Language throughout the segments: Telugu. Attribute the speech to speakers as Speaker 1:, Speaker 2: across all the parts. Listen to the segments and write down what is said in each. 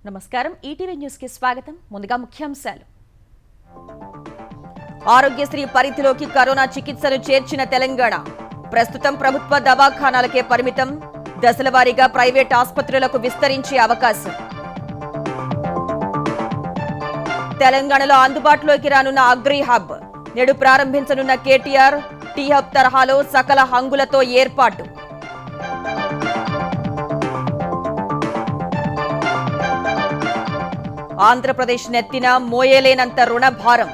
Speaker 1: నమస్కారం ఈటీవీ న్యూస్ కి స్వాగతం. ముందుగా ముఖ్యాంశాలు. ఆరోగ్యశ్రీ పరిధిలోకి కరోనా చికిత్సను చేర్చిన తెలంగాణ. ప్రస్తుతం ప్రభుత్వ దవాఖానాలకే పరిమితం. దశలవారీగా ప్రైవేట్ ఆసుపత్రులకు విస్తరించే అవకాశం. తెలంగాణలో అందుబాటులోకి రానున్న అగ్రి హబ్. నేడు ప్రారంభించనున్న కేటీఆర్. టీ హబ్ తరహాలో సకల హంగులతో ఏర్పాటు. ఆంధ్రప్రదేశ్ నెత్తిన మోయలేనంత రుణ భారం.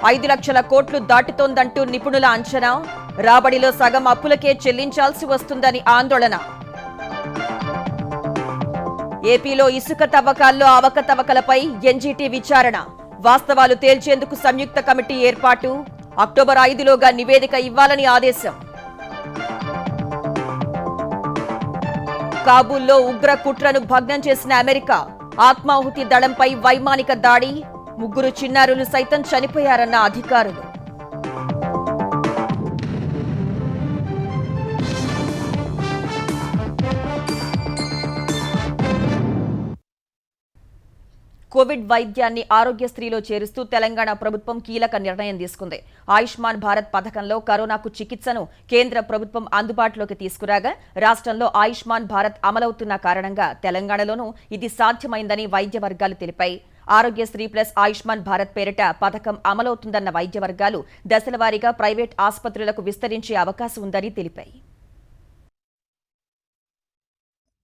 Speaker 1: 5 లక్షల కోట్లు దాటుతోందంటూ నిపుణుల అంచనా. రాబడిలో సగం అప్పులకే చెల్లించాల్సి వస్తుందని ఆందోళన. ఏపీలో ఇసుక తవ్వకాల్లో అవకతవకలపై ఎన్జీటీ విచారణ. వాస్తవాలు తేల్చేందుకు సంయుక్త కమిటీ ఏర్పాటు. అక్టోబర్ 5లోగా నివేదిక ఇవ్వాలని ఆదేశం. కాబూల్లో ఉగ్ర కుట్రను భగ్నం చేసిన అమెరికా. ఆత్మాహుతి దళంపై వైమానిక దాడి. 3 చిన్నారులు సైతం చనిపోయారన్న అధికారులు. కోవిడ్ వైద్యాన్ని ఆరోగ్యశ్రీలో చేరుస్తూ తెలంగాణ ప్రభుత్వం కీలక నిర్ణయం తీసుకుంది. ఆయుష్మాన్ భారత్ పథకంలో కరోనాకు చికిత్సను కేంద్ర ప్రభుత్వం అందుబాటులోకి తీసుకురాగా రాష్ట్రంలో ఆయుష్మాన్ భారత్ అమలవుతున్న కారణంగా తెలంగాణలోనూ ఇది సాధ్యమైందని వైద్య వర్గాలు తెలిపాయి. ఆరోగ్యశ్రీ ప్లస్ ఆయుష్మాన్ భారత్ పేరిట పథకం అమలవుతుందన్న వైద్య వర్గాలు దశలవారీగా ప్రైవేట్ ఆసుపత్రులకు విస్తరించే అవకాశం ఉందని తెలిపాయి.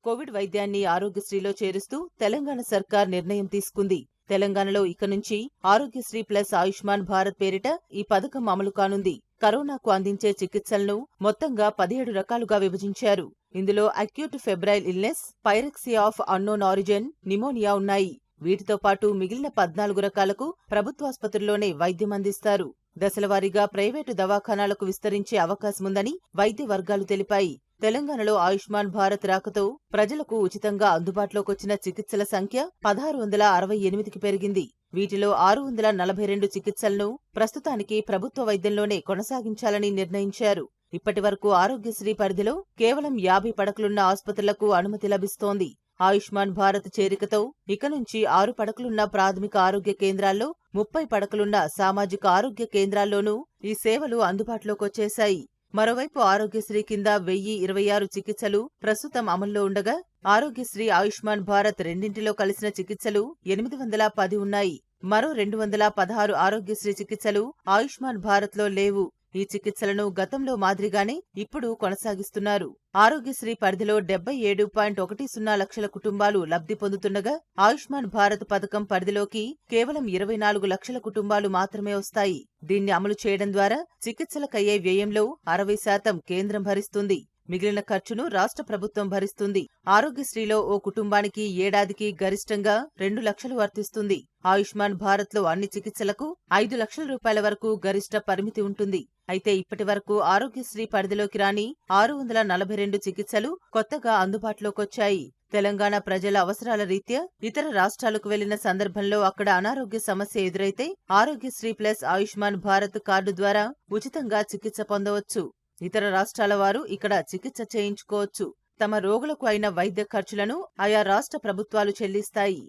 Speaker 2: కోవిడ్ వైద్యాన్ని ఆరోగ్యశ్రీలో చేరుస్తూ తెలంగాణ సర్కార్ నిర్ణయం తీసుకుంది. తెలంగాణలో ఇక నుంచి ఆరోగ్యశ్రీ ప్లస్ ఆయుష్మాన్ భారత్ పేరిట ఈ పథకం అమలు కానుంది. కరోనాకు అందించే చికిత్సలను మొత్తంగా 17 రకాలుగా విభజించారు. ఇందులో acute febrile illness, pyrexia of unknown origin, pneumonia ఉన్నాయి. వీటితో పాటు మిగిలిన 14 రకాలకు ప్రభుత్వాసుపత్రుల్లోనే వైద్యం అందిస్తారు. దశలవారీగా ప్రైవేటు దవాఖానాలకు విస్తరించే అవకాశముందని వైద్య వర్గాలు తెలిపాయి. తెలంగాణలో ఆయుష్మాన్ భారత్ రాకతో ప్రజలకు ఉచితంగా అందుబాటులోకొచ్చిన చికిత్సల సంఖ్య 1668కి పెరిగింది. వీటిలో 642 చికిత్సలను ప్రస్తుతానికి ప్రభుత్వ వైద్యంలోనే కొనసాగించాలని నిర్ణయించారు. ఇప్పటి వరకు ఆరోగ్యశ్రీ పరిధిలో కేవలం 50 పడకలున్న ఆసుపత్రులకు అనుమతి లభిస్తోంది. ఆయుష్మాన్ భారత్ చేరికతో ఇక నుంచి 6 పడకలున్న ప్రాథమిక ఆరోగ్య కేంద్రాల్లో, 30 పడకలున్న సామాజిక ఆరోగ్య కేంద్రాల్లోనూ ఈ సేవలు అందుబాటులోకొచ్చేశాయి. మరోవైపు ఆరోగ్యశ్రీ కింద 1026 చికిత్సలు ప్రస్తుతం అమల్లో ఉండగా, ఆరోగ్యశ్రీ ఆయుష్మాన్ భారత్ రెండింటిలో కలిసిన చికిత్సలు 810 ఉన్నాయి. మరో 216 ఆరోగ్యశ్రీ చికిత్సలు ఆయుష్మాన్ భారత్లో లేవు. ఈ చికిత్సలను గతంలో మాదిరిగానే ఇప్పుడు కొనసాగిస్తున్నారు. ఆరోగ్యశ్రీ పరిధిలో 77.10 లక్షల కుటుంబాలు లబ్ధి పొందుతుండగా, ఆయుష్మాన్ భారత్ పథకం పరిధిలోకి కేవలం 24 లక్షల కుటుంబాలు మాత్రమే వస్తాయి. దీన్ని అమలు చేయడం ద్వారా చికిత్సలకయ్యే వ్యయంలో 60% కేంద్రం భరిస్తుంది. మిగిలిన ఖర్చును రాష్ట్ర ప్రభుత్వం భరిస్తుంది. ఆరోగ్యశ్రీలో ఓ కుటుంబానికి ఏడాదికి గరిష్టంగా 2 లక్షలు వర్తిస్తుంది. ఆయుష్మాన్ భారత్లో అన్ని చికిత్సలకు 5 లక్షల రూపాయల వరకు గరిష్ట పరిమితి ఉంటుంది. అయితే ఇప్పటి వరకు ఆరోగ్యశ్రీ పరిధిలోకి రాని 642 చికిత్సలు కొత్తగా అందుబాటులోకొచ్చాయి. తెలంగాణ ప్రజల అవసరాల రీత్యా ఇతర రాష్ట్రాలకు వెళ్లిన సందర్భంలో అక్కడ అనారోగ్య సమస్య ఎదురైతే ఆరోగ్యశ్రీ ప్లస్ ఆయుష్మాన్ భారత్ కార్డు ద్వారా ఉచితంగా చికిత్స పొందవచ్చు. ఇతర రాష్ట్రాల వారు ఇక్కడ చికిత్స చేయించుకోవచ్చు. తమ రోగులకు అయిన వైద్య ఖర్చులను ఆయా రాష్ట్ర ప్రభుత్వాలు చెల్లిస్తాయి.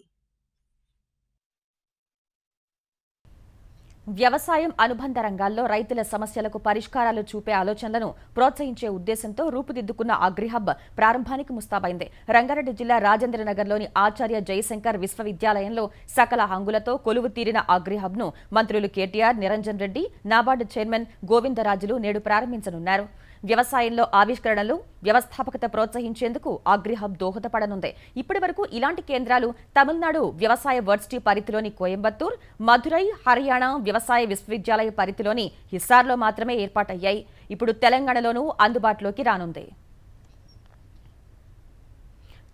Speaker 1: వ్యవసాయం అనుబంధ రంగాల్లో రైతుల సమస్యలకు పరిష్కారాలు చూపే ఆలోచనలను ప్రోత్సహించే ఉద్దేశంతో రూపుదిద్దుకున్న అగ్రిహబ్ ప్రారంభానికి ముస్తాబైంది. రంగారెడ్డి జిల్లా రాజేంద్రనగర్లోని ఆచార్య జయశంకర్ విశ్వవిద్యాలయంలో సకల హంగులతో కొలువు తీరిన అగ్రిహబ్ను మంత్రులు కేటీఆర్, నిరంజన్ రెడ్డి, నాబార్డు చైర్మన్ గోవిందరాజులు నేడు ప్రారంభించనున్నారు. వ్యవసాయంలో ఆవిష్కరణలు, వ్యవస్థాపకత ప్రోత్సహించేందుకు అగ్రిహబ్ దోహదపడనుంది. ఇప్పటి వరకు ఇలాంటి కేంద్రాలు తమిళనాడు వ్యవసాయ వర్సిటీ పరిధిలోని కోయంబత్తూర్, మధురై, హర్యానా వ్యవసాయ విశ్వవిద్యాలయ పరిధిలోని హిస్సార్లో మాత్రమే ఏర్పాటయ్యాయి. ఇప్పుడు తెలంగాణలోనూ అందుబాటులోకి రానుంది.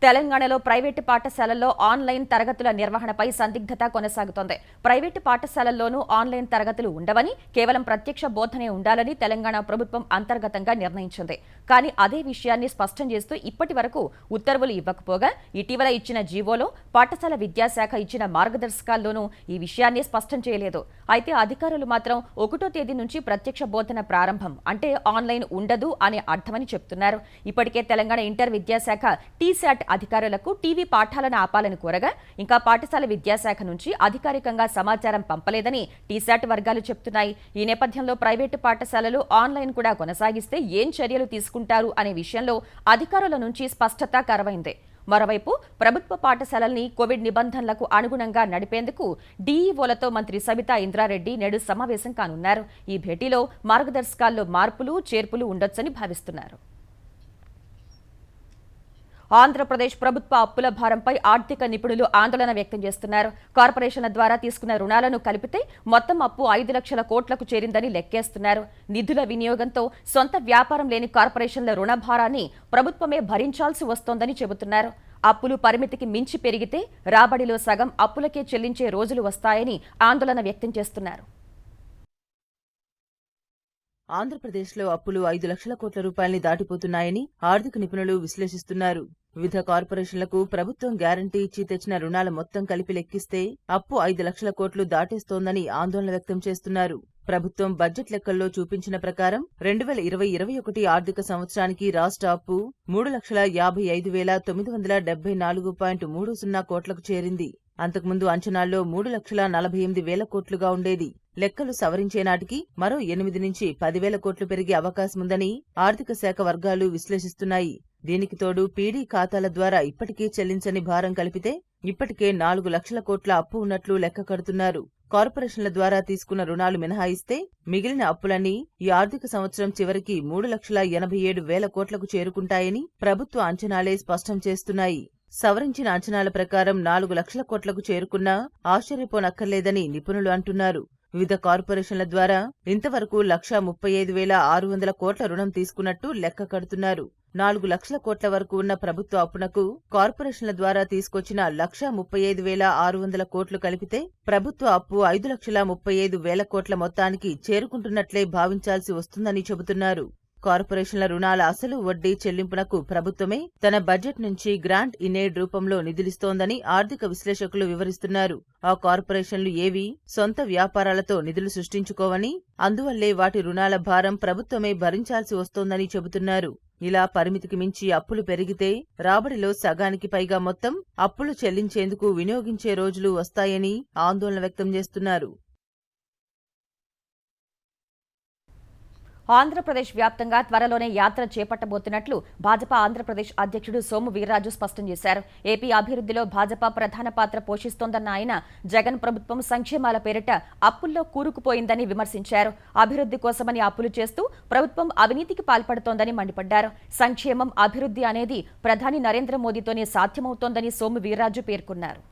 Speaker 1: తెలంగాణలో ప్రైవేటు పాఠశాలల్లో ఆన్లైన్ తరగతుల నిర్వహణపై సందిగ్ధత కొనసాగుతోంది. ప్రైవేటు పాఠశాలల్లోనూ ఆన్లైన్ తరగతులు ఉండవని, కేవలం ప్రత్యక్ష బోధనే ఉండాలని తెలంగాణ ప్రభుత్వం అంతర్గతంగా నిర్ణయించింది. కానీ అదే విషయాన్ని స్పష్టం చేస్తూ ఇప్పటి వరకు ఉత్తర్వులు ఇవ్వకపోగా, ఇటీవల ఇచ్చిన జీవోలో పాఠశాల విద్యాశాఖ ఇచ్చిన మార్గదర్శకాల్లోనూ ఈ విషయాన్ని స్పష్టం చేయలేదు. అయితే అధికారులు మాత్రం 1వ తేదీ నుంచి ప్రత్యక్ష బోధన ప్రారంభం అంటే ఆన్లైన్ ఉండదు అనే అర్థమని చెప్తున్నారు. ఇప్పటికే తెలంగాణ ఇంటర్ విద్యాశాఖ టీశాట్ అధికారులకు టీవీ పాఠాలను ఆపాలని కోరగా ఇంకా పాఠశాల విద్యాశాఖ నుంచి అధికారికంగా సమాచారం పంపలేదని టీశాట్ వర్గాలు చెబుతున్నాయి. ఈ నేపథ్యంలో ప్రైవేటు పాఠశాలలు ఆన్లైన్ కూడా కొనసాగిస్తే ఏం చర్యలు తీసుకుంటారు అనే విషయంలో అధికారుల నుంచి స్పష్టత కరువైంది. మరోవైపు ప్రభుత్వ పాఠశాలల్ని కోవిడ్ నిబంధనలకు అనుగుణంగా నడిపేందుకు డీఈఓలతో మంత్రి సబితా ఇంద్రారెడ్డి నేడు సమావేశం కానున్నారు. ఈ భేటీలో మార్గదర్శకాల్లో మార్పులు చేర్పులు ఉండొచ్చని భావిస్తున్నారు. ఆంధ్రప్రదేశ్ ప్రభుత్వ అప్పుల భారంపై ఆర్థిక నిపుణులు ఆందోళన వ్యక్తం చేస్తున్నారు. కార్పొరేషన్ల ద్వారా తీసుకున్న రుణాలను కలిపితే మొత్తం అప్పు 5 లక్షల కోట్లకు చేరిందని లెక్కేస్తున్నారు. నిధుల వినియోగంతో సొంత వ్యాపారం లేని కార్పొరేషన్ల రుణ భారాన్ని ప్రభుత్వమే భరించాల్సి వస్తోందని చెబుతున్నారు. అప్పులు పరిమితికి మించి పెరిగితే రాబడిలో సగం అప్పులకే చెల్లించే రోజులు వస్తాయని ఆందోళన వ్యక్తం చేస్తున్నారు.
Speaker 2: ఆంధ్రప్రదేశ్లో అప్పులు 5 లక్షల కోట్ల రూపాయల్ని దాటిపోతున్నాయని ఆర్థిక నిపుణులు విశ్లేషిస్తున్నారు. వివిధ కార్పొరేషన్లకు ప్రభుత్వం గ్యారంటీ ఇచ్చి తెచ్చిన రుణాల మొత్తం కలిపి లెక్కిస్తే అప్పు 5 లక్షల కోట్లు దాటేస్తోందని ఆందోళన వ్యక్తం చేస్తున్నారు. ప్రభుత్వం బడ్జెట్ లెక్కల్లో చూపించిన ప్రకారం 2020-21 ఆర్థిక సంవత్సరానికి రాష్ట్ర అప్పు 3,55,974.30 కోట్లకు చేరింది. అంతకుముందు అంచనాల్లో 3,48,000 కోట్లుగా ఉండేది. లెక్కలు సవరించే నాటికి మరో 8 నుంచి 10,000 కోట్లు పెరిగే అవకాశముందని ఆర్థిక శాఖ వర్గాలు విశ్లేషిస్తున్నాయి. దీనికి తోడు పీడీ ఖాతాల ద్వారా ఇప్పటికీ చెల్లించని భారం కలిపితే ఇప్పటికే 4 లక్షల కోట్ల అప్పు ఉన్నట్లు లెక్క కడుతున్నారు. కార్పొరేషన్ల ద్వారా తీసుకున్న రుణాలు మినహాయిస్తే మిగిలిన అప్పులన్నీ ఈ ఆర్థిక సంవత్సరం చివరికి 3,87,000 కోట్లకు చేరుకుంటాయని ప్రభుత్వ అంచనాలే స్పష్టం చేస్తున్నాయి. సవరించిన అంచనాల ప్రకారం 4 లక్షల కోట్లకు చేరుకున్నా ఆశ్చర్యపోనక్కర్లేదని నిపుణులు అంటున్నారు. వివిధ కార్పొరేషన్ల ద్వారా ఇంతవరకు 1,35,600 కోట్ల రుణం తీసుకున్నట్టు లెక్క కడుతున్నారు. 4 లక్షల కోట్ల వరకు ఉన్న ప్రభుత్వ అప్పునకు కార్పొరేషన్ల ద్వారా తీసుకొచ్చిన 1,35,600 కోట్లు కలిపితే ప్రభుత్వ అప్పు 5,35,000 కోట్ల మొత్తానికి చేరుకుంటున్నట్లే భావించాల్సి వస్తుందని చెబుతున్నారు. కార్పొరేషన్ల రుణాల అసలు వడ్డీ చెల్లింపునకు ప్రభుత్వమే తన బడ్జెట్ నుంచి గ్రాంట్ ఇన్ ఎయిడ్ రూపంలో నిధులిస్తోందని ఆర్థిక విశ్లేషకులు వివరిస్తున్నారు. ఆ కార్పొరేషన్లు ఏవీ సొంత వ్యాపారాలతో నిధులు సృష్టించుకోవని, అందువల్లే వాటి రుణాల భారం ప్రభుత్వమే భరించాల్సి వస్తోందని చెబుతున్నారు. ఇలా పరిమితికి మించి అప్పులు పెరిగితే రాబడిలో సగానికి పైగా మొత్తం అప్పులు చెల్లించేందుకు వినియోగించే రోజులు వస్తాయని ఆందోళన వ్యక్తం చేస్తున్నారు.
Speaker 1: ఆంధ్రప్రదేశ్ వ్యాప్తంగా త్వరలోనే యాత్ర చేపట్టబోతున్నట్లు భాజపా ఆంధ్రప్రదేశ్ అధ్యక్షుడు సోము వీర్రాజు స్పష్టం చేశారు. ఏపీ అభివృద్ధిలో భాజపా ప్రధాన పాత్ర పోషిస్తోందన్న ఆయన జగన్ ప్రభుత్వం సంక్షేమాల పేరిట అప్పుల్లో కూరుకుపోయిందని విమర్శించారు. అభివృద్ధి కోసమని అప్పులు చేస్తూ ప్రభుత్వం అవినీతికి పాల్పడుతోందని మండిపడ్డారు. సంక్షేమం, అభివృద్ధి అనేది ప్రధాని నరేంద్ర మోదీతోనే సాధ్యమవుతోందని సోము వీర్రాజు పేర్కొన్నారు.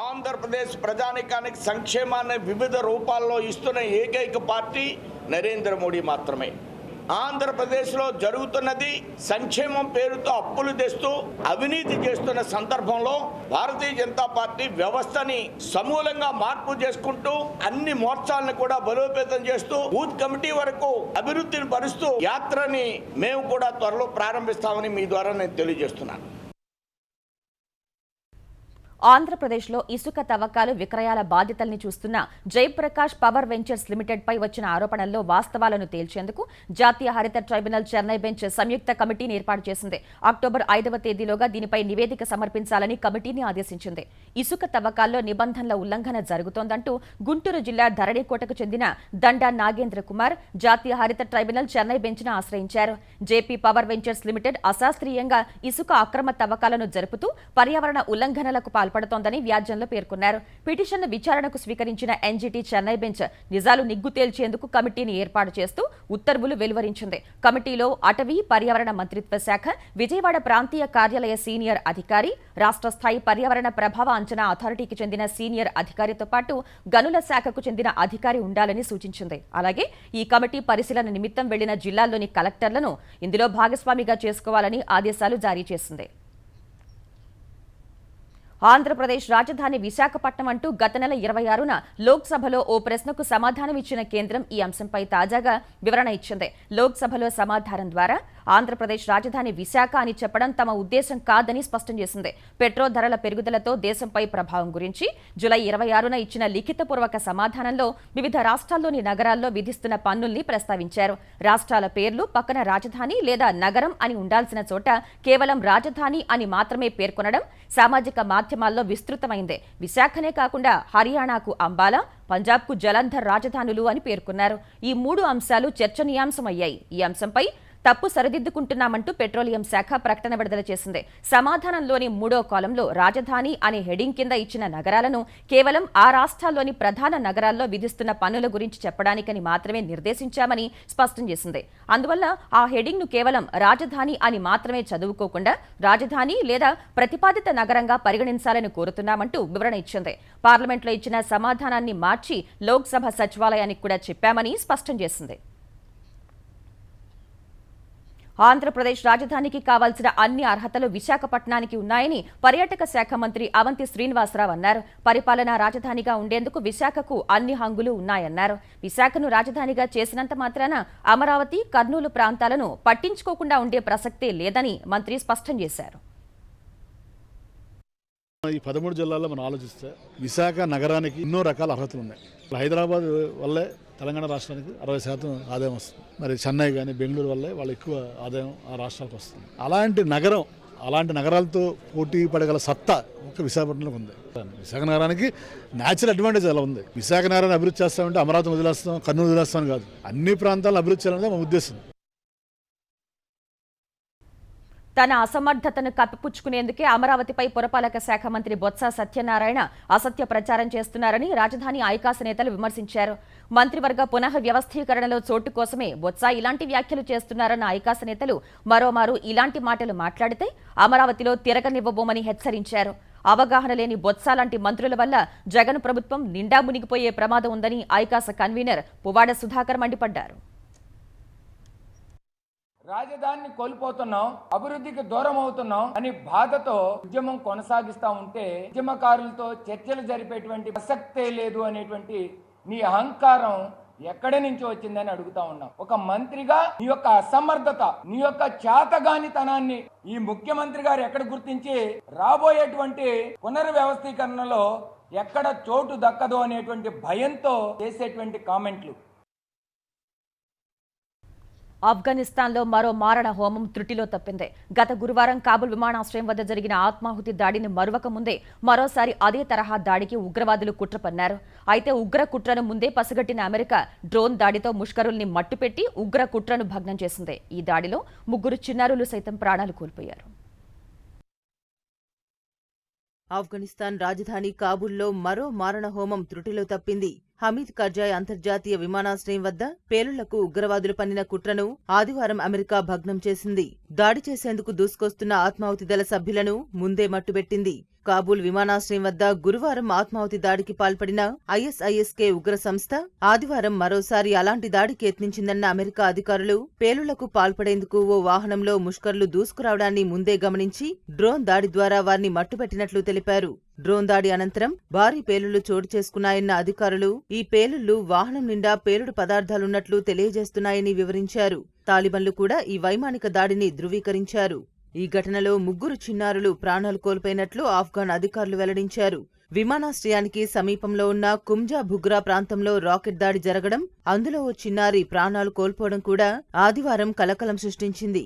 Speaker 3: ఆంధ్రప్రదేశ్ ప్రజానికానికి సంక్షేమాన్ని వివిధ రూపాల్లో ఇస్తున్న ఏకైక పార్టీ నరేంద్ర మోడీ మాత్రమే. ఆంధ్రప్రదేశ్లో జరుగుతున్నది సంక్షేమం పేరుతో అప్పులు తెస్తూ అవినీతి చేస్తున్న సందర్భంలో భారతీయ జనతా పార్టీ వ్యవస్థని సమూలంగా మార్పు చేసుకుంటూ అన్ని మోర్చాలను కూడా బలోపేతం చేస్తూ బూత్ కమిటీ వరకు అభివృద్ధిని పరుస్తూ యాత్రని మేము కూడా త్వరలో ప్రారంభిస్తామని మీ ద్వారా నేను తెలియజేస్తున్నాను.
Speaker 1: ఆంధ్రప్రదేశ్లో ఇసుక తవ్వకాలు, విక్రయాల బాధ్యతల్ని చూస్తున్న జయప్రకాష్ పవర్ వెంచర్స్ లిమిటెడ్ పై వచ్చిన ఆరోపణల్లో వాస్తవాలను తేల్చేందుకు జాతీయ హరిత ట్రైబ్యునల్ చెన్నై బెంచ్ సంయుక్త కమిటీని ఏర్పాటు చేసింది. అక్టోబర్ 5వ తేదీలోగా దీనిపై నివేదిక సమర్పించాలని కమిటీని ఆదేశించింది. ఇసుక తవ్వకాల్లో నిబంధనల ఉల్లంఘన జరుగుతోందంటూ గుంటూరు జిల్లా ధరణికోటకు చెందిన దండా నాగేంద్ర కుమార్ జాతీయ హరిత ట్రైబ్యునల్ చెన్నై బెంచ్ను ఆశ్రయించారు. జేపీ పవర్ వెంచర్స్ లిమిటెడ్ అశాస్త్రీయంగా ఇసుక అక్రమ తవ్వకాలను జరుపుతూ పర్యావరణ ఉల్లంఘనలకు పాల్పడుతోందని వ్యాజ్యంలో పేర్కొన్నారు. పిటిషన్ను విచారణకు స్వీకరించిన ఎన్జీటీ చెన్నై బెంచ్ నిజాలు నిగ్గు తేల్చేందుకు కమిటీని ఏర్పాటు చేస్తూ ఉత్తర్వులు వెలువరించింది. కమిటీలో అటవీ, పర్యావరణ మంత్రిత్వ శాఖ, విజయవాడ ప్రాంతీయ కార్యాలయ సీనియర్ అధికారి, రాష్ట్ర స్థాయి పర్యావరణ ప్రభావ అంచనా అథారిటీకి చెందిన సీనియర్ అధికారితో పాటు గనుల శాఖకు చెందిన అధికారి ఉండాలని సూచించింది. అలాగే ఈ కమిటీ పరిశీలన నిమిత్తం వెళ్లిన జిల్లాల్లోని కలెక్టర్లను ఇందులో భాగస్వామిగా చేసుకోవాలని ఆదేశాలు జారీ చేసింది. ఆంధ్రప్రదేశ్ రాజధాని విశాఖపట్నం అంటూ గత నెల 26న లోక్సభలో ఓ ప్రశ్నకు సమాధానం ఇచ్చిన కేంద్రం ఈ అంశంపై తాజాగా వివరణ ఇచ్చింది. లోక్సభలో సమాధానం ద్వారా ఆంధ్రప్రదేశ్ రాజధాని విశాఖ అని చెప్పడం తమ ఉద్దేశం కాదని స్పష్టం చేసింది. పెట్రోల్ ధరల పెరుగుదలతో దేశంపై ప్రభావం గురించి జూలై 26న ఇచ్చిన లిఖితపూర్వక సమాధానంలో వివిధ రాష్ట్రాల్లోని నగరాల్లో విధిస్తున్న పన్నుల్ని ప్రస్తావించారు. రాష్ట్రాల పేర్లు పక్కన రాజధాని లేదా నగరం అని ఉండాల్సిన చోట కేవలం రాజధాని అని మాత్రమే పేర్కొనడం సామాజిక మాధ్యమాల్లో విస్తృతమైంది. విశాఖనే కాకుండా హర్యానాకు అంబాలా, పంజాబ్కు జలంధర్ రాజధానులు అని పేర్కొన్నారు. ఈ 3 అంశాలు చర్చనీయాంశమయ్యాయి. ఈ అంశంపై తప్పు సరిదిద్దుకుంటున్నామంటూ పెట్రోలియం శాఖ ప్రకటన విడుదల చేసింది. సమాధానంలోని 3వ కాలంలో రాజధాని అనే హెడింగ్ కింద ఇచ్చిన నగరాలను కేవలం ఆ రాష్ట్రాల్లోని ప్రధాన నగరాల్లో విధిస్తున్న పన్నుల గురించి చెప్పడానికని మాత్రమే నిర్దేశించామని స్పష్టం చేసింది. అందువల్ల ఆ హెడింగ్ ను కేవలం రాజధాని అని మాత్రమే చదువుకోకుండా రాజధాని లేదా ప్రతిపాదిత నగరంగా పరిగణించాలని కోరుతున్నామంటూ వివరణ ఇచ్చింది. పార్లమెంట్లో ఇచ్చిన సమాధానాన్ని మార్చి లోక్సభ సచివాలయానికి కూడా చెప్పామని స్పష్టం చేసింది. ఆంధ్రప్రదేశ్ రాజధానికి కావాల్సిన అన్ని అర్హతలు విశాఖపట్నానికి ఉన్నాయని పర్యాటక శాఖ మంత్రి అవంతి శ్రీనివాసరావు అన్నారు. పరిపాలనా రాజధానిగా ఉండేందుకు విశాఖకు అన్ని హంగులు ఉన్నాయన్నారు. విశాఖను రాజధానిగా చేసినంత మాత్రాన అమరావతి, కర్నూలు ప్రాంతాలను పట్టించుకోకుండా ఉండే ప్రసక్తే లేదని మంత్రి స్పష్టం చేశారు.
Speaker 4: ఈ 13 జిల్లాల్లో మనం ఆలోచిస్తే విశాఖ నగరానికి ఎన్నో రకాల అర్హతలు ఉన్నాయి. హైదరాబాద్ వల్లే తెలంగాణ రాష్ట్రానికి 60% ఆదాయం వస్తుంది. మరి చెన్నై కానీ బెంగళూరు వల్లే వాళ్ళు ఎక్కువ ఆదాయం ఆ రాష్ట్రాలకు వస్తుంది. అలాంటి నగరం, అలాంటి నగరాలతో పోటీ పడగల సత్తా ఒక విశాఖపట్నంలో ఉంది. విశాఖ నగరానికి న్యాచురల్ అడ్వాంటేజ్ అలా ఉంది. విశాఖ నగరాన్ని అభివృద్ధి చేస్తామంటే అమరావతి వదిలేస్తాం, కర్నూలు వదిలేస్తాం కాదు, అన్ని ప్రాంతాలను అభివృద్ధి చేయాలనేది మా ఉద్దేశం.
Speaker 1: తన అసమర్థతను కప్పిపుచ్చుకునేందుకే అమరావతిపై పురపాలక శాఖ మంత్రి బొత్స సత్యనారాయణ అసత్య ప్రచారం చేస్తున్నారని రాజధాని ఐకాస నేతలు విమర్శించారు. మంత్రివర్గ పునః వ్యవస్థీకరణలో చోటు కోసమే బొత్స ఇలాంటి వ్యాఖ్యలు చేస్తున్నారన్న ఐకాస నేతలు మరోమారు ఇలాంటి మాటలు మాట్లాడితే అమరావతిలో తిరగనివ్వబోమని హెచ్చరించారు. అవగాహన లేని బొత్స లాంటి మంత్రుల వల్ల జగన్ ప్రభుత్వం నిండా మునిగిపోయే ప్రమాదం ఉందని ఐకాస కన్వీనర్ పువ్వాడ సుధాకర్ మండిపడ్డారు.
Speaker 5: రాజధానిని కోల్పోతున్నాం, అభివృద్ధికి దూరం అవుతున్నాం అని బాధతో ఉద్యమం కొనసాగిస్తా ఉంటే ఉద్యమకారులతో చర్చలు జరిపేటువంటి ప్రసక్తే లేదు అనేటువంటి నీ అహంకారం ఎక్కడి నుంచి వచ్చిందని అడుగుతా ఉన్నాం. ఒక మంత్రిగా నీ యొక్క అసమర్థత, నీ యొక్క చేతగానితనాన్ని ఈ ముఖ్యమంత్రి గారు ఎక్కడ గుర్తించి రాబోయేటువంటి పునర్వ్యవస్థీకరణలో ఎక్కడ చోటు దక్కదో అనేటువంటి భయంతో చేసేటువంటి కామెంట్లు.
Speaker 1: ఆఫ్ఘనిస్తాన్లో మరో మారణ హోమం త్రుటిలో తప్పింది. గత గురువారం కాబుల్ విమానాశ్రయం వద్ద జరిగిన ఆత్మాహుతి దాడిని మరువక ముందే మరోసారి అదే తరహా దాడికి ఉగ్రవాదులు కుట్ర పన్నారు. అయితే ఉగ్ర కుట్రను ముందే పసిగట్టిన అమెరికా డ్రోన్ దాడితో ముష్కరుల్ని మట్టుపెట్టి ఉగ్ర కుట్రను భగ్నం చేసింది. ఈ దాడిలో 3 చిన్నారులు సైతం ప్రాణాలు కోల్పోయారు.
Speaker 2: ఆఫ్ఘనిస్తాన్ రాజధాని కాబూల్లో మరో మారణ హోమం త్రుటిలో తప్పింది. హమీద్ కర్జాయ్ అంతర్జాతీయ విమానాశ్రయం వద్ద పేలుళ్లకు ఉగ్రవాదులు పన్నిన కుట్రను ఆదివారం అమెరికా భగ్నం చేసింది. దాడి చేసేందుకు దూసుకొస్తున్న ఆత్మాహుతి దళ సభ్యులను ముందే మట్టుబెట్టింది. కాబూల్ విమానాశ్రయం వద్ద గురువారం ఆత్మాహుతి దాడికి పాల్పడిన ఐఎస్ఐఎస్కే ఉగ్ర సంస్థ ఆదివారం మరోసారి అలాంటి దాడికి యత్నించిందన్న అమెరికా అధికారులు పేలుళ్లకు పాల్పడేందుకు ఓ వాహనంలో ముష్కర్లు దూసుకురావడాన్ని ముందే గమనించి డ్రోన్ దాడి ద్వారా వారిని మట్టుబెట్టినట్లు తెలిపారు. డ్రోన్ దాడి అనంతరం భారీ పేలుళ్లు చోటు చేసుకున్నాయన్న అధికారులు ఈ పేలుళ్లు వాహనం నిండా పేలుడు పదార్థాలున్నట్లు తెలియజేస్తున్నాయని వివరించారు. తాలిబన్లు కూడా ఈ వైమానిక దాడిని ధృవీకరించారు. ఈ ఘటనలో 3 చిన్నారులు ప్రాణాలు కోల్పోయినట్లు ఆఫ్ఘాన్ అధికారులు వెల్లడించారు. విమానాశ్రయానికి సమీపంలో ఉన్న కుంజా బుగ్రా ప్రాంతంలో రాకెట్ దాడి జరగడం, అందులో ఓ చిన్నారి ప్రాణాలు కోల్పోవడం కూడా ఆదివారం కలకలం సృష్టించింది.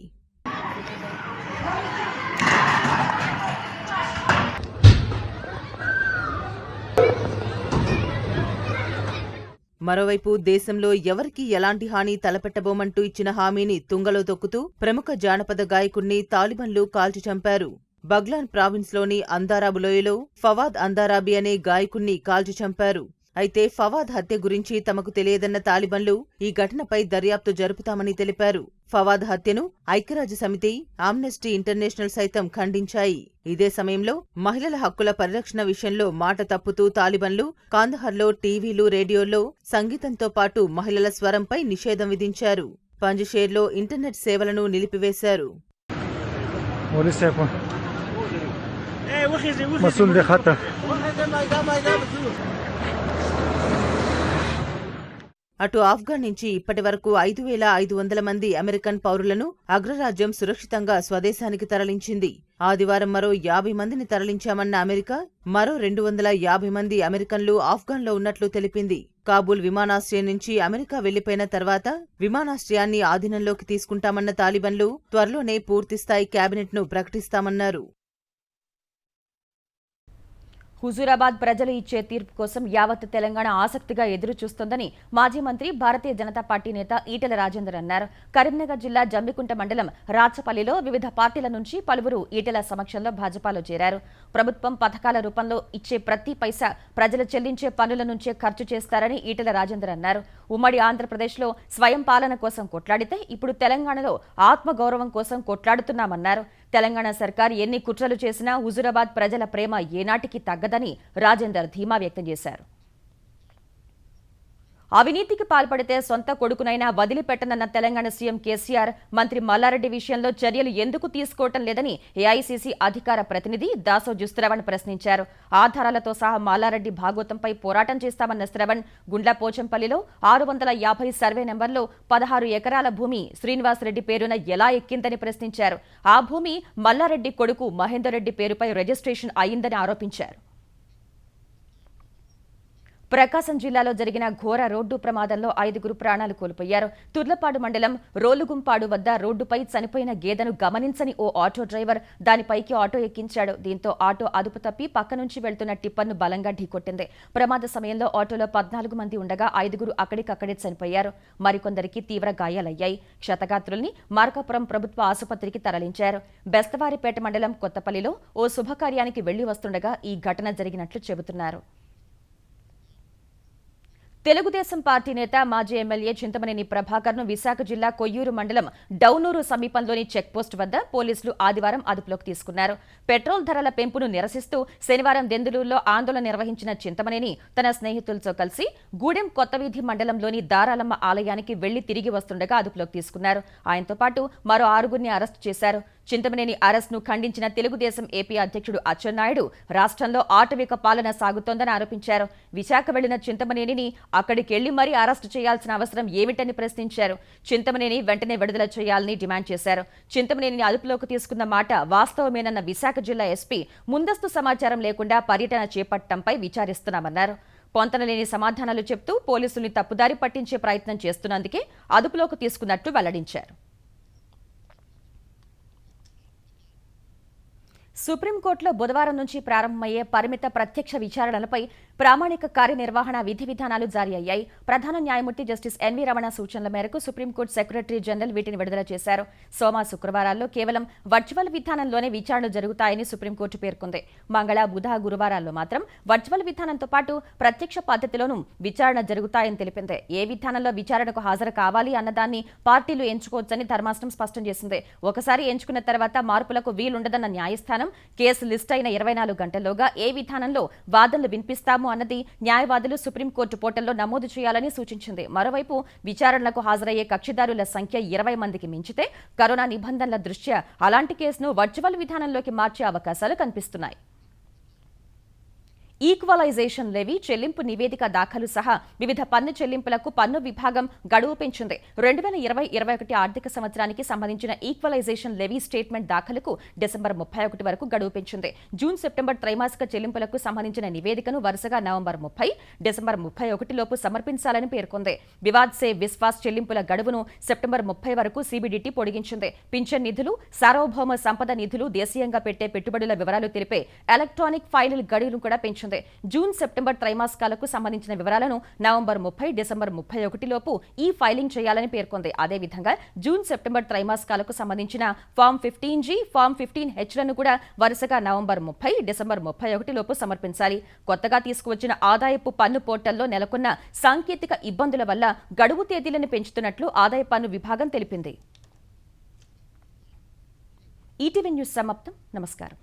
Speaker 2: మరోవైపు దేశంలో ఎవరికీ ఎలాంటి హాని తలపెట్టబోమంటూ ఇచ్చిన హామీని తుంగలో తొక్కుతూ ప్రముఖ జానపద గాయకుణ్ణి తాలిబన్లు కాల్చి చంపారు. బగ్లాన్ ప్రావిన్స్లోని అందారాబు లోయలో ఫవాద్ అందారాబి అనే గాయకుణ్ణి కాల్చి చంపారు. అయితే ఫవాద్ హత్య గురించి తమకు తెలియదన్న తాలిబన్లు ఈ ఘటనపై దర్యాప్తు జరుపుతామని తెలిపారు. ఫవాద్ హత్యను ఐక్యరాజ్యసమితి, ఆమ్నెస్టీ ఇంటర్నేషనల్ సైతం ఖండించాయి. ఇదే సమయంలో మహిళల హక్కుల పరిరక్షణ విషయంలో మాట తప్పుతూ తాలిబన్లు కాందహార్లో టీవీలు, రేడియోల్లో సంగీతంతో పాటు మహిళల స్వరంపై నిషేధం విధించారు. పంజషేర్లో ఇంటర్నెట్ సేవలను నిలిపివేశారు. అటు ఆఫ్ఘన్ నుంచి ఇప్పటి వరకు 5,500 మంది అమెరికన్ పౌరులను అగ్రరాజ్యం సురక్షితంగా స్వదేశానికి తరలించింది. ఆదివారం మరో 50 మందిని తరలించామన్న అమెరికా మరో 250 మంది అమెరికన్లు ఆఫ్ఘన్లో ఉన్నట్లు తెలిపింది. కాబూల్ విమానాశ్రయం నుంచి అమెరికా వెళ్లిపోయిన తర్వాత విమానాశ్రయాన్ని ఆధీనంలోకి తీసుకుంటామన్న తాలిబన్లు త్వరలోనే పూర్తిస్థాయి కేబినెట్ను ప్రకటిస్తామన్నారు.
Speaker 1: హుజూరాబాద్ ప్రజలు ఇచ్చే తీర్పు కోసం యావత్ తెలంగాణ ఆసక్తిగా ఎదురు చూస్తోందని మాజీ మంత్రి భారతీయ జనతా పార్టీ నేత ఈటెల రాజేందర్ అన్నారు. కరీంనగర్ జిల్లా జమ్మికుంట మండలం రాచపల్లిలో వివిధ పార్టీల నుంచి పలువురు ఈటెల సమక్షంలో భాజపాలో చేరారు. ప్రభుత్వం పథకాల రూపంలో ఇచ్చే ప్రతి పైసా ప్రజలు చెల్లించే పనుల నుంచే ఖర్చు చేస్తారని ఈటెల రాజేందర్ అన్నారు. ఉమ్మడి ఆంధ్రప్రదేశ్లో స్వయం పాలన కోసం కొట్లాడితే ఇప్పుడు తెలంగాణలో ఆత్మగౌరవం కోసం కొట్లాడుతున్నామన్నారు. తెలంగాణ సర్కార్ ఎన్ని కుట్రలు చేసినా హుజూరాబాద్ ప్రజల ప్రేమ ఏనాటికి తగ్గదని రాజేందర్ ధీమా వ్యక్తం చేశారు. అవినీతికి పాల్పడితే సొంత కొడుకునైనా వదిలిపెట్టనన్న తెలంగాణ సీఎం కేసీఆర్ మంత్రి మల్లారెడ్డి విషయంలో చర్యలు ఎందుకు తీసుకోవటం లేదని ఏఐసీసీ అధికార ప్రతినిధి దాసో శ్రవణ్ ప్రశ్నించారు. ఆధారాలతో సహా మల్లారెడ్డి భాగోతంపై పోరాటం చేస్తామన్న శ్రవణ్ గుండ్లపోచంపల్లిలో 650 సర్వే నెంబర్లో 16 ఎకరాల భూమి శ్రీనివాసరెడ్డి పేరున ఎలా ఎక్కిందని ప్రశ్నించారు. ఆ భూమి మల్లారెడ్డి కొడుకు మహేందర్ రెడ్డి పేరుపై రిజిస్ట్రేషన్ అయిందని ఆరోపించారు. ప్రకాశం జిల్లాలో జరిగిన ఘోర రోడ్డు ప్రమాదంలో 5గురు ప్రాణాలు కోల్పోయారు. తుర్లపాడు మండలం రోలుగుంపాడు వద్ద రోడ్డుపై చనిపోయిన గేదెను గమనించని ఓ ఆటో డ్రైవర్ దానిపైకి ఆటో ఎక్కించాడు. దీంతో ఆటో అదుపు తప్పి పక్క నుంచి వెళ్తున్న టిప్పర్ను బలంగా ఢీకొట్టింది. ప్రమాద సమయంలో ఆటోలో 14 మంది ఉండగా 5గురు అక్కడికక్కడే చనిపోయారు. మరికొందరికి తీవ్ర గాయాలయ్యాయి. క్షతగాత్రుల్ని మార్కాపురం ప్రభుత్వ ఆసుపత్రికి తరలించారు. బెస్తవారిపేట మండలం కొత్తపల్లిలో ఓ శుభకార్యానికి వెళ్లి వస్తుండగా ఈ ఘటన జరిగినట్లు చెబుతున్నారు. తెలుగుదేశం పార్టీ నేత మాజీ ఎమ్మెల్యే చింతమనేని ప్రభాకర్ను విశాఖ జిల్లా కొయ్యూరు మండలం డౌనూరు సమీపంలోని చెక్పోస్ట్ వద్ద పోలీసులు ఆదివారం అదుపులోకి తీసుకున్నారు. పెట్రోల్ ధరల పెంపును నిరసిస్తూ శనివారం దెందులూరులో ఆందోళన నిర్వహించిన చింతమనేని తన స్నేహితులతో కలిసి గూడెం కొత్తవీధి మండలంలోని దారాలమ్మ ఆలయానికి వెళ్లి తిరిగి వస్తుండగా అదుపులోకి తీసుకున్నారు. ఆయనతో పాటు మరో 6గురిని అరెస్టు చేశారు. చింతమనేని అరెస్ట్ను ఖండించిన తెలుగుదేశం ఏపీ అధ్యక్షుడు అచ్చెన్నాయుడు రాష్ట్రంలో ఆటవిక పాలన సాగుతోందని ఆరోపించారు. విశాఖ వెళ్లిన చింతమనేనిని అక్కడికెళ్లి మరీ అరెస్టు చేయాల్సిన అవసరం ఏమిటని ప్రశ్నించారు. చింతమనేని వెంటనే విడుదల చేయాలని డిమాండ్ చేశారు. చింతమనేనిని అదుపులోకి తీసుకున్న మాట వాస్తవమేనన్న విశాఖ జిల్లా ఎస్పీ ముందస్తు సమాచారం లేకుండా పర్యటన చేపట్టడంపై విచారిస్తున్నామన్నారు. పొంతనలేని సమాధానాలు చెప్తూ పోలీసుల్ని తప్పుదారి పట్టించే ప్రయత్నం చేస్తున్నందుకే అదుపులోకి తీసుకున్నట్టు వెల్లడించారు. సుప్రీంకోర్టులో బుధవారం నుంచి ప్రారంభమయ్యే పరిమిత ప్రత్యక్ష విచారణలపై ప్రామాణిక కార్యనిర్వహణ విధి విధానాలు జారీ అయ్యాయి. ప్రధాన న్యాయమూర్తి జస్టిస్ ఎన్వీ రమణ సూచనల మేరకు సుప్రీంకోర్టు సెక్రటరీ జనరల్ వీటిని విడుదల చేశారు. సోమ శుక్రవారాల్లో కేవలం వర్చువల్ విధానంలోనే విచారణలు జరుగుతాయని సుప్రీంకోర్టు పేర్కొంది. మంగళ బుధ గురువారాల్లో మాత్రం వర్చువల్ విధానంతో పాటు ప్రత్యక్ష పద్ధతిలోనూ విచారణ జరుగుతాయని తెలిపింది. ఏ విధానంలో విచారణకు హాజరు కావాలి అన్నదాన్ని పార్టీలు ఎంచుకోవచ్చని ధర్మాసనం స్పష్టం చేసింది. ఒకసారి ఎంచుకున్న తర్వాత మార్పులకు వీలుండదన్న న్యాయస్థానం కేసు లిస్ట్ అయిన 24 గంటల్లోగా ఏ విధానంలో వాదనలు వినిపిస్తాము అన్నది న్యాయవాదులు సుప్రీంకోర్టు పోర్టల్లో నమోదు చేయాలని సూచించింది. మరోవైపు విచారణలకు హాజరయ్యే కక్షిదారుల సంఖ్య 20 మందికి మించితే కరోనా నిబంధనల దృష్ట్యా అలాంటి కేసును వర్చువల్ విధానంలోకి మార్చే అవకాశాలు కనిపిస్తున్నాయి. ఈక్వలైజేషన్ లెవీ చెల్లింపు నివేదిక దాఖలు సహా వివిధ పన్ను చెల్లింపులకు పన్ను విభాగం గడువు పెంచింది. 2020-21 ఆర్థిక సంవత్సరానికి సంబంధించిన ఈక్వలైజేషన్ లెవీ స్టేట్మెంట్ దాఖలుకు డిసెంబర్ 31 వరకు గడువు పెంచింది. జూన్-సెప్టెంబర్ త్రైమాసిక చెల్లింపులకు సంబంధించిన నివేదికను వరుసగా నవంబర్ 30, డిసెంబర్ 31 లోపు సమర్పించాలని పేర్కొంది. వివాద్ సే విశ్వాస్ చెల్లింపుల గడువును సెప్టెంబర్ 30 వరకు సీబీడీటీ పొడిగించింది. పింఛన్ నిధులు, సార్వభౌమ సంపద నిధులు, దేశీయంగా పెట్టే పెట్టుబడుల వివరాలు తెలిపే ఎలక్ట్రానిక్ ఫైల్ గడువును కూడా పెంచింది. జూన్-సెప్టెంబర్ త్రైమాసికాలకు సంబంధించిన వివరాలను నవంబర్ 30, డిసెంబర్ 31 లోపు ఈ ఫైలింగ్ చేయాలని పేర్కొంది. అదేవిధంగా జూన్-సెప్టెంబర్ త్రైమాసికాలకు సంబంధించిన ఫామ్ 15G, ఫామ్ 15Hలను కూడా వరుసగా నవంబర్ 30, డిసెంబర్ 31 లోపు సమర్పించాలి. కొత్తగా తీసుకువచ్చిన ఆదాయపు పన్ను పోర్టల్లో నెలకొన్న సాంకేతిక ఇబ్బందుల వల్ల గడువు తేదీలను పెంచుతున్నట్లు ఆదాయ పన్ను విభాగం తెలిపింది. ఈటీవీ న్యూస్ సమాప్తం. నమస్కారం.